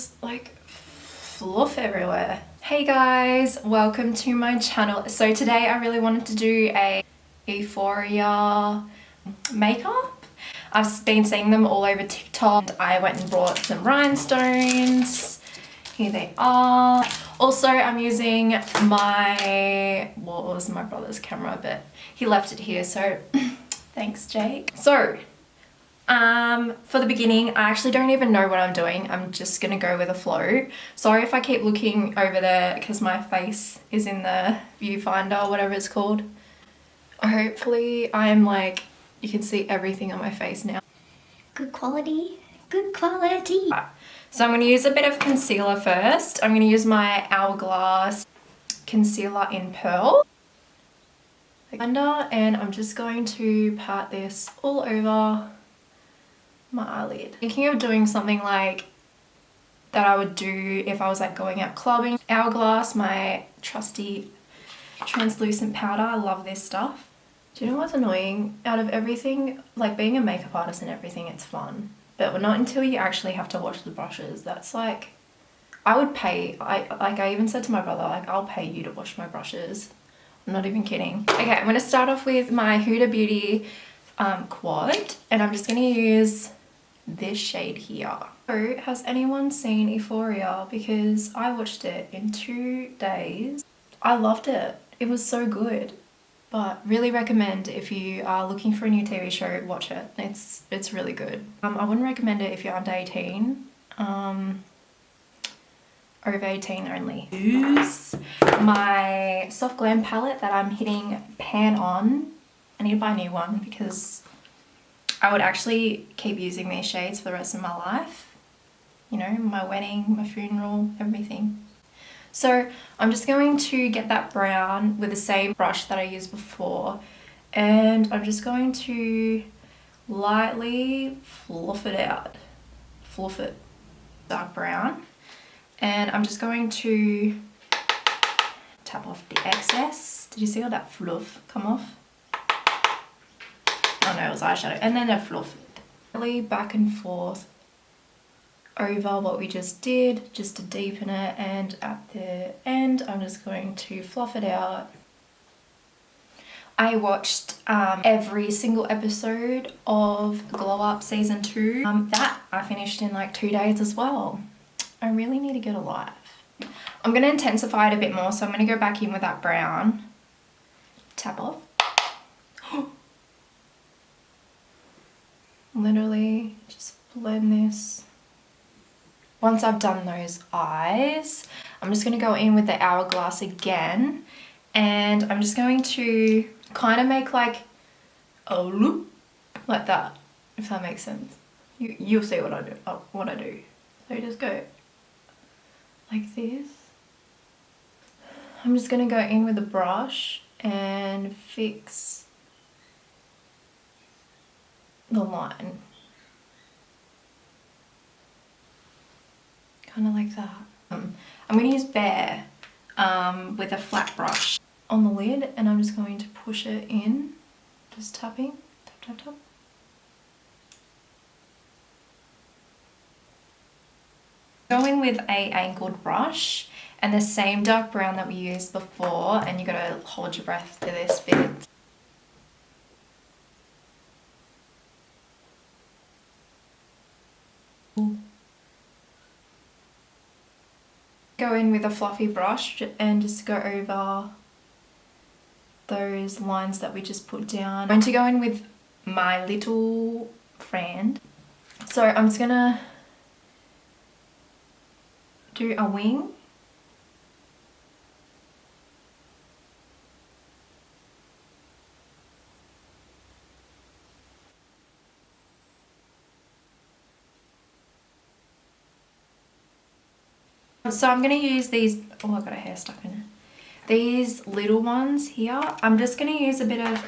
just like fluff everywhere. Hey guys, welcome to my channel. So today I really wanted to do a Euphoria makeup. I've been seeing them all over TikTok. I went and brought some rhinestones. Here they are. Also, I'm using my, well, it was my brother's camera, but he left it here, so thanks, Jake. So, for the beginning, I actually don't even know what I'm doing. I'm just gonna go with a flow. Sorry if I keep looking over there because my face is in the viewfinder, whatever it's called. Hopefully I'm like, you can see everything on my face now. Good quality, good quality. So I'm going to use a bit of concealer first. I'm going to use my Hourglass concealer in Pearl. And I'm just going to pat this all over my eyelid. Thinking of doing something like that I would do if I was like going out clubbing. Hourglass, my trusty translucent powder. I love this stuff. Do you know what's annoying? Out of everything, like being a makeup artist and everything, it's fun. But not until you actually have to wash the brushes. That's like, I would pay, I even said to my brother, like, I'll pay you to wash my brushes. I'm not even kidding. Okay, I'm gonna start off with my Huda Beauty quad, and I'm just gonna use this shade here. So, has anyone seen Euphoria? Because I watched it in 2 days. I loved it. It was so good. But really recommend if you are looking for a new TV show, watch it. It's really good. I wouldn't recommend it if you're under 18. Over 18 only. Use my soft glam palette that I'm hitting pan on. I need to buy a new one because I would actually keep using these shades for the rest of my life. You know, my wedding, my funeral, everything. So I'm just going to get that brown with the same brush that I used before, and I'm just going to lightly fluff it out. Fluff it. Dark brown. And I'm just going to tap off the excess. Did you see all that fluff come off? Oh no, it was eyeshadow. And then I fluff it. Really back and forth over what we just did, just to deepen it, and at the end I'm just going to fluff it out. I watched every single episode of Glow Up season 2. That I finished in like 2 days as well. I really need to get a life. I'm going to intensify it a bit more, so I'm going to go back in with that brown. Tap off. Literally just blend this. Once I've done those eyes, I'm just going to go in with the Hourglass again, and I'm just going to kind of make like a loop like that, if that makes sense. You'll see what I do. So you just go like this. I'm just going to go in with the brush and fix the line. Kind of like that. I'm going to use Bare with a flat brush on the lid, and I'm just going to push it in, just tapping, tap, tap, tap. Go in with a angled brush and the same dark brown that we used before, and you got to hold your breath to this bit. Go in with a fluffy brush and just go over those lines that we just put down. I'm going to go in with my little friend. So I'm just gonna do a wing. So I'm going to use these, oh, I got a hair stuck in it. These little ones here. I'm just going to use a bit of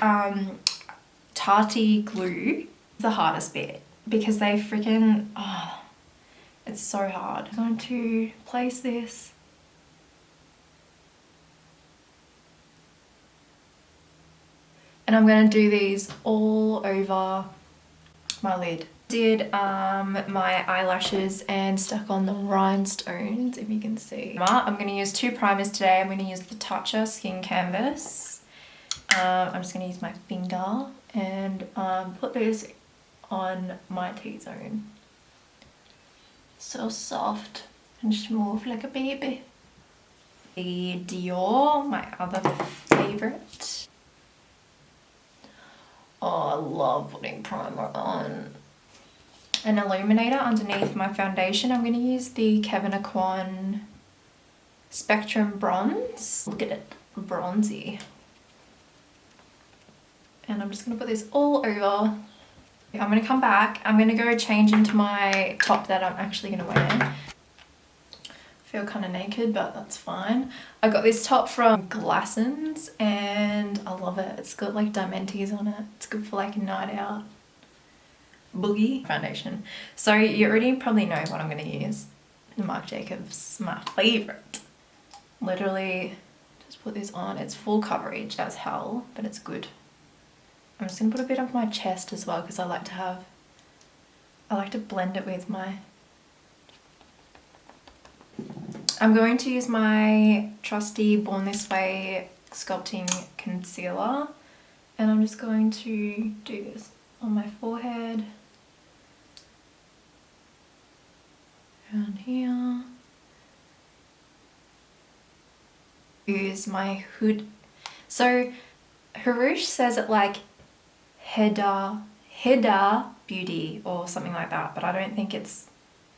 Tarte glue. The hardest bit because they freaking, oh, it's so hard. I'm going to place this. And I'm going to do these all over my lid. Did my eyelashes and stuck on the rhinestones, if you can see. I'm going to use two primers today. I'm going to use the Tatcha Skin Canvas. I'm just going to use my finger and put this on my T-zone. So soft and smooth like a baby. The Dior, my other favourite. Oh, I love putting primer on. An illuminator underneath my foundation. I'm going to use the Aucon Spectrum Bronze. Look at it, bronzy. And I'm just going to put this all over. I'm going to come back. I'm going to go change into my top that I'm actually going to wear. Feel kind of naked, but that's fine. I got this top from Glassons and I love it. It's got like diamantes on it. It's good for like a night out. Boogie foundation. So you already probably know what I'm going to use. Marc Jacobs, my favourite. Literally just put this on. It's full coverage as hell, but it's good. I'm just going to put a bit on my chest as well because I like to blend it with my... I'm going to use my trusty Born This Way sculpting concealer and I'm just going to do this on my forehead. Down here. Use my hood. So Huda says it like Huda Beauty or something like that, but I don't think it's,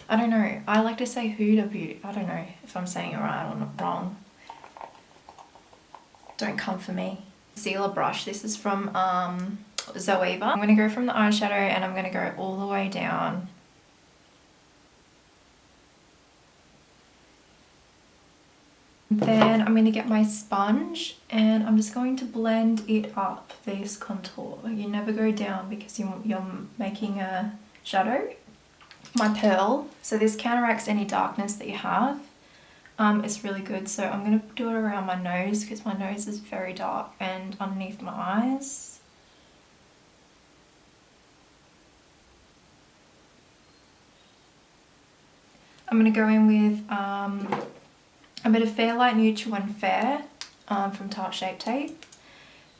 I don't know. I like to say Huda Beauty. I don't know if I'm saying it right or not wrong. Don't come for me. Concealer brush. This is from Zoeva. I'm going to go from the eyeshadow and I'm going to go all the way down. Then I'm going to get my sponge and I'm just going to blend it up, this contour. You never go down because you're making a shadow. My pearl, so this counteracts any darkness that you have. It's really good, so I'm going to do it around my nose because my nose is very dark and underneath my eyes. I'm going to go in with a bit of Fair Light Neutral and Fair from Tarte Shape Tape,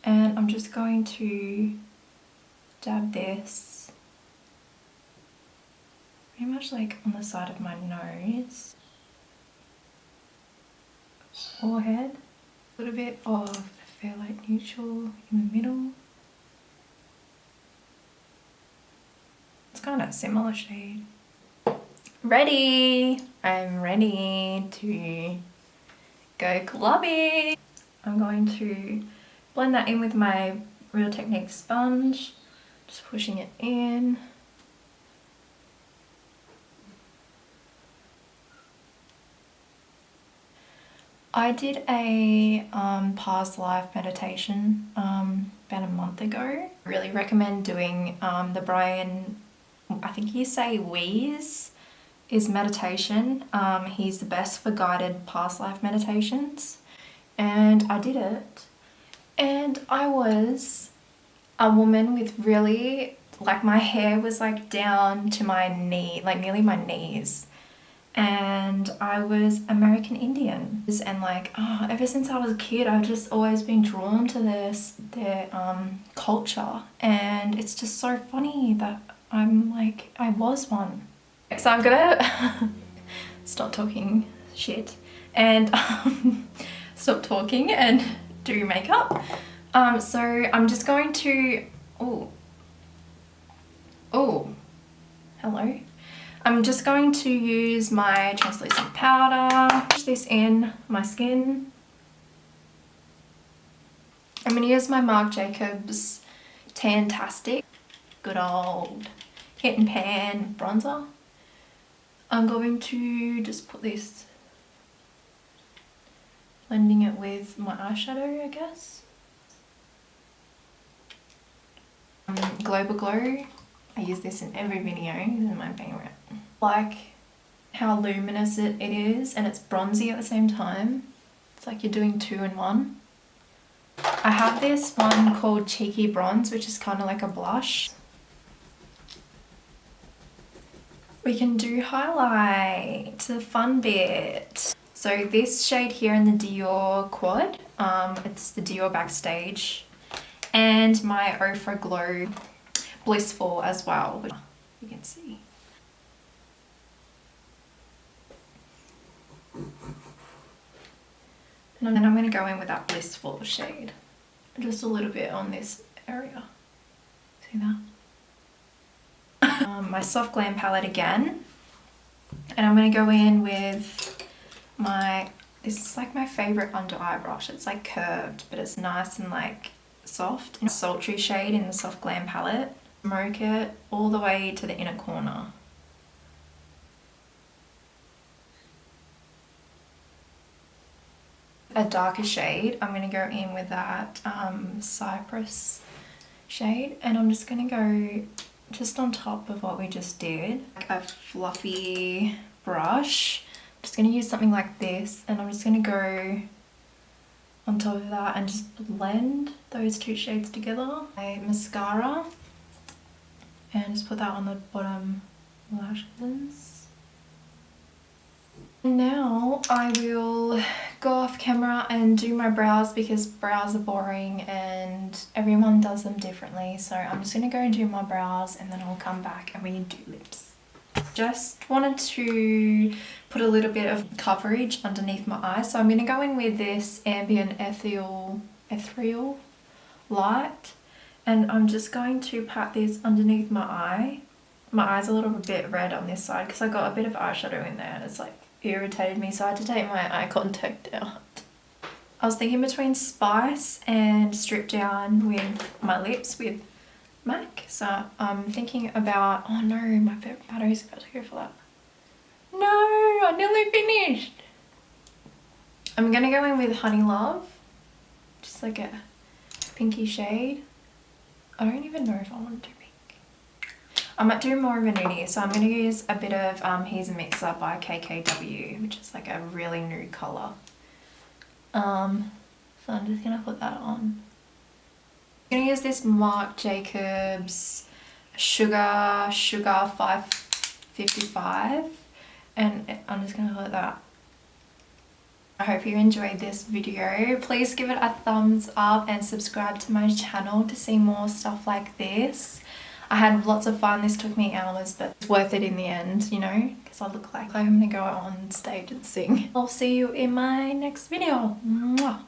and I'm just going to dab this pretty much like on the side of my nose, forehead, a little bit of Fair Light Neutral in the middle. It's kind of a similar shade. Ready! I'm ready to go clubbing. I'm going to blend that in with my Real Technique sponge, just pushing it in. I did a past life meditation about a month ago. Really recommend doing the Brian, I think you say Weiss, is meditation. He's the best for guided past life meditations, and I did it and I was a woman with really, like, my hair was like down to my knee, like nearly my knees, and I was American Indian. And like, oh, ever since I was a kid I've just always been drawn to their culture, and it's just so funny that I'm like, I was one. So I'm gonna stop talking shit and stop talking and do makeup. So I'm just going to, oh, hello. I'm just going to use my translucent powder, push this in my skin. I'm gonna use my Marc Jacobs Tastic, good old hit and pan bronzer. I'm going to just put this, blending it with my eyeshadow, I guess. Global Glow. I use this in every video. This is my favourite. Like how luminous it is, and it's bronzy at the same time. It's like you're doing two in one. I have this one called Cheeky Bronze, which is kind of like a blush. we can do highlight, the fun bit. So this shade here in the Dior quad, it's the Dior Backstage, and my Ofra Glow Blissful as well, which you can see. And then I'm going to go in with that Blissful shade, just a little bit on this area. See that? My soft glam palette again, and I'm going to go in with my, this is like my favorite under eye brush. It's like curved, but it's nice and like soft. And sultry shade in the soft glam palette. Smoke it all the way to the inner corner. A darker shade, I'm going to go in with that Cyprus shade, and I'm just going to go just on top of what we just did. Like a fluffy brush. I'm just going to use something like this, and I'm just going to go on top of that and just blend those two shades together. A mascara, and just put that on the bottom lashes. Now I will go off camera and do my brows, because brows are boring and everyone does them differently. So I'm just going to go and do my brows, and then I'll come back and we can do lips. Just wanted to put a little bit of coverage underneath my eyes. So I'm going to go in with this ambient ethereal light, and I'm just going to pat this underneath my eye. My eye's a little bit red on this side because I got a bit of eyeshadow in there and it's like irritated me, so I had to take my eye contact out. I was thinking between Spice and Strip Down with my lips with MAC, so I'm thinking about, oh no, my battery's about to go flat. No, I nearly finished. I'm gonna go in with Honey Love, just like a pinky shade. I don't even know if I want to do pink. I might do more of a nudie, so I'm going to use a bit of Here's a Mixer by KKW, which is like a really nude colour. So I'm just going to put that on. I'm going to use this Marc Jacobs Sugar 555, and I'm just going to put that. I hope you enjoyed this video. Please give it a thumbs up and subscribe to my channel to see more stuff like this. I had lots of fun. This took me hours, but it's worth it in the end, you know, because I look like I'm gonna go on stage and sing. I'll see you in my next video. Mwah.